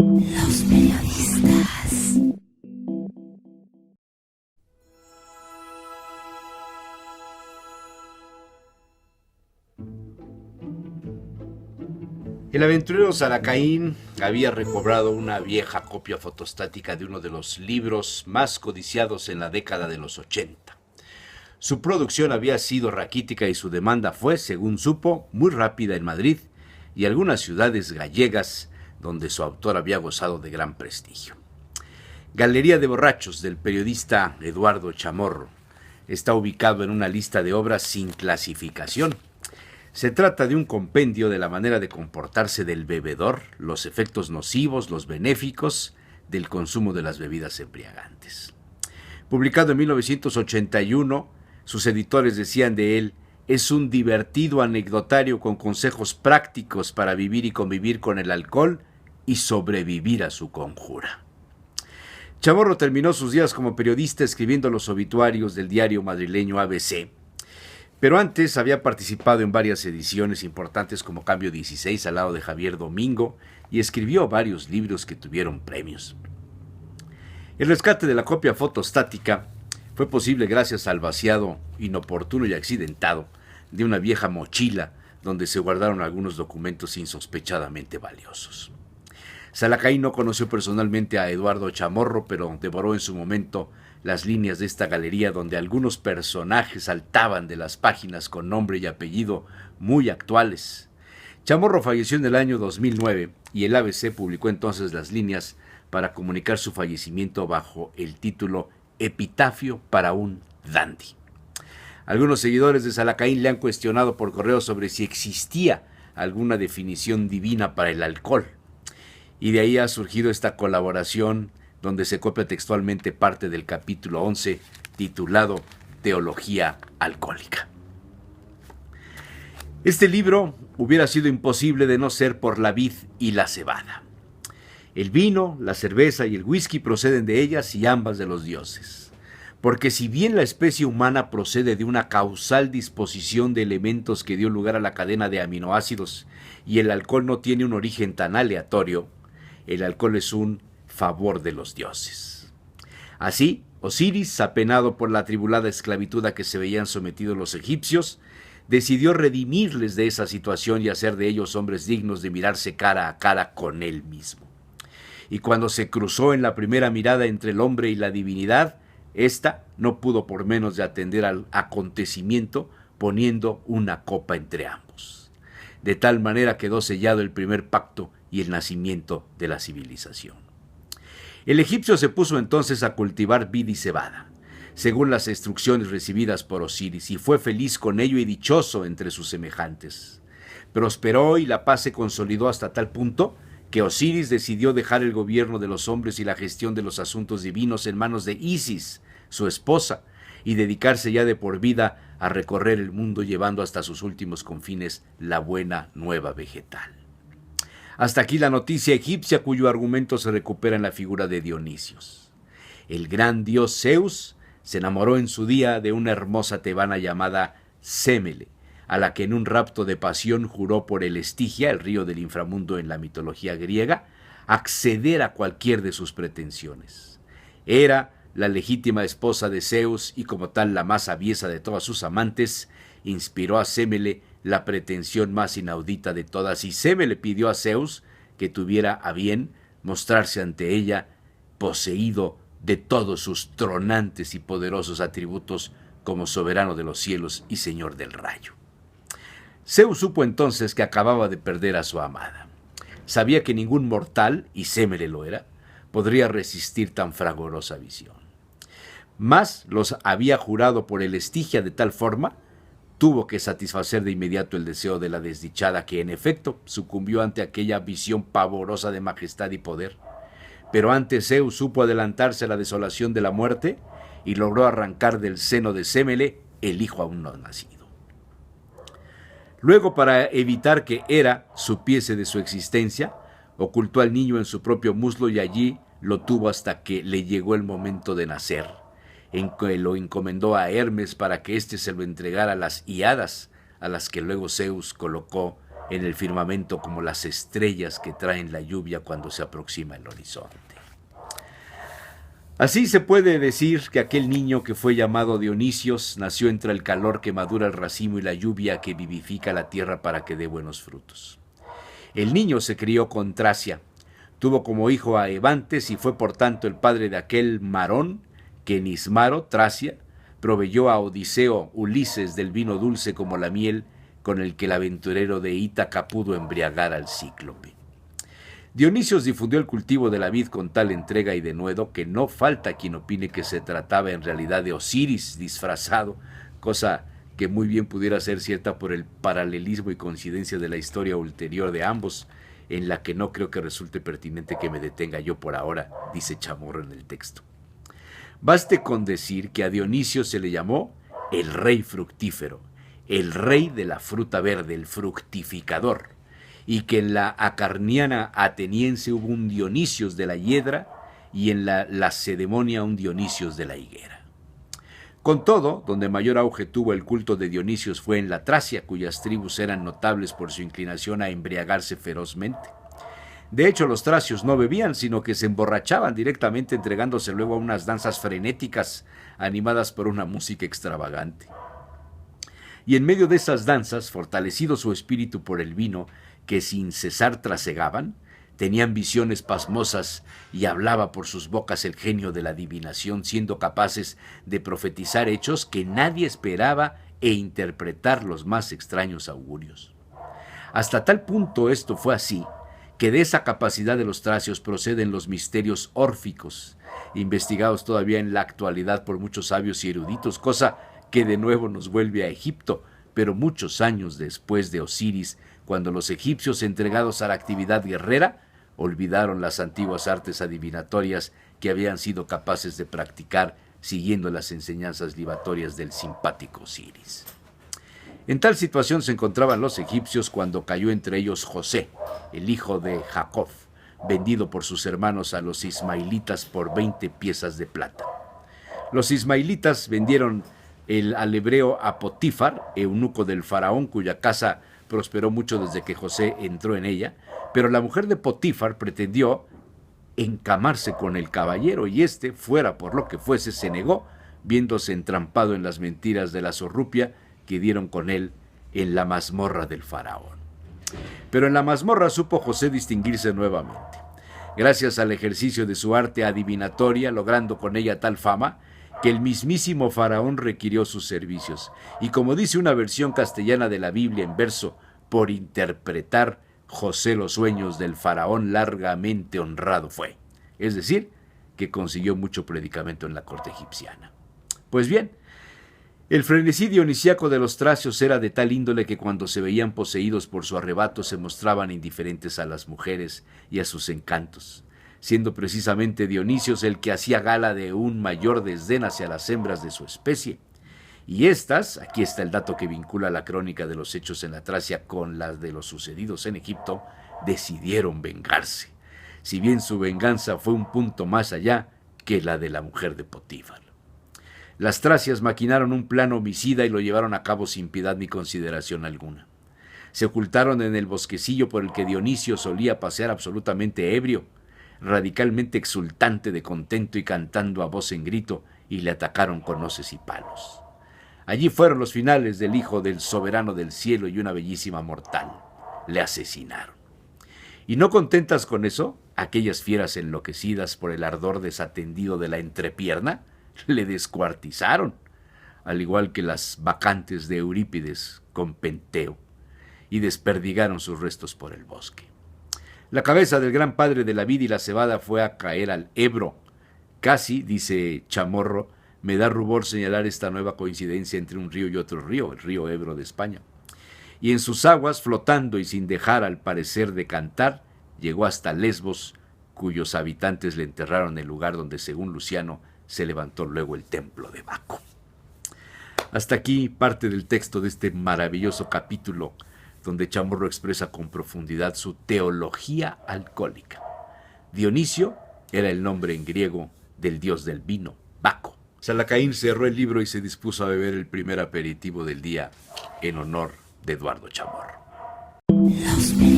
Los periodistas. El aventurero Salacaín había recobrado una vieja copia fotostática de uno de los libros más codiciados en la década de los 80. Su producción había sido raquítica y su demanda fue, según supo, muy rápida en Madrid y algunas ciudades gallegas donde su autor había gozado de gran prestigio. Galería de Borrachos del periodista Eduardo Chamorro está ubicado en una lista de obras sin clasificación. Se trata de un compendio de la manera de comportarse del bebedor, los efectos nocivos, los benéficos del consumo de las bebidas embriagantes. Publicado en 1981, sus editores decían de él: es un divertido anecdotario con consejos prácticos para vivir y convivir con el alcohol y sobrevivir a su conjura. Chamorro terminó sus días como periodista escribiendo los obituarios del diario madrileño ABC, pero antes había participado en varias ediciones importantes como Cambio 16 al lado de Javier Domingo y escribió varios libros que tuvieron premios. El rescate de la copia fotostática fue posible gracias al vaciado inoportuno y accidentado de una vieja mochila donde se guardaron algunos documentos insospechadamente valiosos. Salacaín no conoció personalmente a Eduardo Chamorro, pero devoró en su momento las líneas de esta galería donde algunos personajes saltaban de las páginas con nombre y apellido muy actuales. Chamorro falleció en el año 2009 y el ABC publicó entonces las líneas para comunicar su fallecimiento bajo el título Epitafio para un dandy. Algunos seguidores de Salacaín le han cuestionado por correo sobre si existía alguna definición divina para el alcohol. Y de ahí ha surgido esta colaboración donde se copia textualmente parte del capítulo 11 titulado Teología Alcohólica. Este libro hubiera sido imposible de no ser por la vid y la cebada. El vino, la cerveza y el whisky proceden de ellas y ambas de los dioses. Porque si bien la especie humana procede de una causal disposición de elementos que dio lugar a la cadena de aminoácidos y el alcohol no tiene un origen tan aleatorio, el alcohol es un favor de los dioses. Así, Osiris, apenado por la atribulada esclavitud a que se veían sometidos los egipcios, decidió redimirles de esa situación y hacer de ellos hombres dignos de mirarse cara a cara con él mismo. Y cuando se cruzó en la primera mirada entre el hombre y la divinidad, ésta no pudo por menos de atender al acontecimiento poniendo una copa entre ambos. De tal manera quedó sellado el primer pacto y el nacimiento de la civilización. El egipcio se puso entonces a cultivar vid y cebada, según las instrucciones recibidas por Osiris, y fue feliz con ello y dichoso entre sus semejantes. Prosperó y la paz se consolidó hasta tal punto que Osiris decidió dejar el gobierno de los hombres y la gestión de los asuntos divinos en manos de Isis, su esposa, y dedicarse ya de por vida a recorrer el mundo llevando hasta sus últimos confines la buena nueva vegetal. Hasta aquí la noticia egipcia cuyo argumento se recupera en la figura de Dionisios. El gran dios Zeus se enamoró en su día de una hermosa tebana llamada Sémele, a la que en un rapto de pasión juró por el Estigia, el río del inframundo en la mitología griega, acceder a cualquier de sus pretensiones. Era la legítima esposa de Zeus y como tal la más aviesa de todas sus amantes, inspiró a Sémele la pretensión más inaudita de todas, y Sémele pidió a Zeus que tuviera a bien mostrarse ante ella poseído de todos sus tronantes y poderosos atributos como soberano de los cielos y señor del rayo. Zeus supo entonces que acababa de perder a su amada. Sabía que ningún mortal, y Sémele lo era, podría resistir tan fragorosa visión. Mas los había jurado por el Estigia de tal forma, tuvo que satisfacer de inmediato el deseo de la desdichada, que en efecto sucumbió ante aquella visión pavorosa de majestad y poder. Pero antes Zeus supo adelantarse a la desolación de la muerte y logró arrancar del seno de Sémele el hijo aún no nacido. Luego, para evitar que Hera supiese de su existencia, ocultó al niño en su propio muslo y allí lo tuvo hasta que le llegó el momento de nacer, en que lo encomendó a Hermes para que éste se lo entregara a las Hiadas, a las que luego Zeus colocó en el firmamento como las estrellas que traen la lluvia cuando se aproxima el horizonte. Así se puede decir que aquel niño que fue llamado Dionisios nació entre el calor que madura el racimo y la lluvia que vivifica la tierra para que dé buenos frutos. El niño se crió con Tracia, tuvo como hijo a Evantes y fue por tanto el padre de aquel Marón que en Ismaro, Tracia, proveyó a Odiseo Ulises del vino dulce como la miel con el que el aventurero de Ítaca pudo embriagar al cíclope. Dionisios difundió el cultivo de la vid con tal entrega y denuedo que no falta quien opine que se trataba en realidad de Osiris disfrazado, cosa que muy bien pudiera ser cierta por el paralelismo y coincidencia de la historia ulterior de ambos, en la que no creo que resulte pertinente que me detenga yo por ahora, dice Chamorro en el texto. Baste con decir que a Dionisio se le llamó el rey fructífero, el rey de la fruta verde, el fructificador, y que en la acarniana ateniense hubo un Dionisios de la hiedra y en la Lacedemonia un Dionisios de la higuera. Con todo, donde mayor auge tuvo el culto de Dionisios fue en la Tracia, cuyas tribus eran notables por su inclinación a embriagarse ferozmente. De hecho, los tracios no bebían, sino que se emborrachaban directamente, entregándose luego a unas danzas frenéticas animadas por una música extravagante. Y en medio de esas danzas, fortalecido su espíritu por el vino, que sin cesar trasegaban, tenían visiones pasmosas y hablaba por sus bocas el genio de la adivinación, siendo capaces de profetizar hechos que nadie esperaba e interpretar los más extraños augurios. Hasta tal punto esto fue así, que de esa capacidad de los tracios proceden los misterios órficos, investigados todavía en la actualidad por muchos sabios y eruditos, cosa que de nuevo nos vuelve a Egipto, pero muchos años después de Osiris, cuando los egipcios entregados a la actividad guerrera olvidaron las antiguas artes adivinatorias que habían sido capaces de practicar siguiendo las enseñanzas libatorias del simpático Osiris. En tal situación se encontraban los egipcios cuando cayó entre ellos José, el hijo de Jacob, vendido por sus hermanos a los ismaelitas por 20 piezas de plata. Los ismaelitas vendieron al hebreo a Potifar, eunuco del faraón, cuya casa prosperó mucho desde que José entró en ella, pero la mujer de Potifar pretendió encamarse con el caballero y éste, fuera por lo que fuese, se negó, viéndose entrampado en las mentiras de la zorrupia que dieron con él en la mazmorra del faraón. Pero en la mazmorra supo José distinguirse nuevamente, gracias al ejercicio de su arte adivinatoria, logrando con ella tal fama que el mismísimo faraón requirió sus servicios, y como dice una versión castellana de la Biblia en verso, por interpretar José los sueños del faraón largamente honrado fue, es decir, que consiguió mucho predicamento en la corte egipciana. Pues bien, el frenesí dionisíaco de los tracios era de tal índole que cuando se veían poseídos por su arrebato se mostraban indiferentes a las mujeres y a sus encantos, siendo precisamente Dionisios el que hacía gala de un mayor desdén hacia las hembras de su especie. Y estas, aquí está el dato que vincula la crónica de los hechos en la Tracia con las de los sucedidos en Egipto, decidieron vengarse, si bien su venganza fue un punto más allá que la de la mujer de Potifar. Las tracias maquinaron un plan homicida y lo llevaron a cabo sin piedad ni consideración alguna. Se ocultaron en el bosquecillo por el que Dionisio solía pasear absolutamente ebrio, radicalmente exultante de contento y cantando a voz en grito, y le atacaron con hoces y palos. Allí fueron los finales del hijo del soberano del cielo y una bellísima mortal. Le asesinaron. Y no contentas con eso, aquellas fieras enloquecidas por el ardor desatendido de la entrepierna, le descuartizaron, al igual que las bacantes de Eurípides con Penteo, y desperdigaron sus restos por el bosque. La cabeza del gran padre de la vid y la cebada fue a caer al Ebro. Casi, dice Chamorro, me da rubor señalar esta nueva coincidencia entre un río y otro río, el río Ebro de España. Y en sus aguas, flotando y sin dejar al parecer de cantar, llegó hasta Lesbos, cuyos habitantes le enterraron en el lugar donde, según Luciano, se levantó luego el templo de Baco. Hasta aquí parte del texto de este maravilloso capítulo, donde Chamorro expresa con profundidad su teología alcohólica. Dionisio era el nombre en griego del dios del vino, Baco. Salacaín cerró el libro y se dispuso a beber el primer aperitivo del día en honor de Eduardo Chamorro. Los melodistas.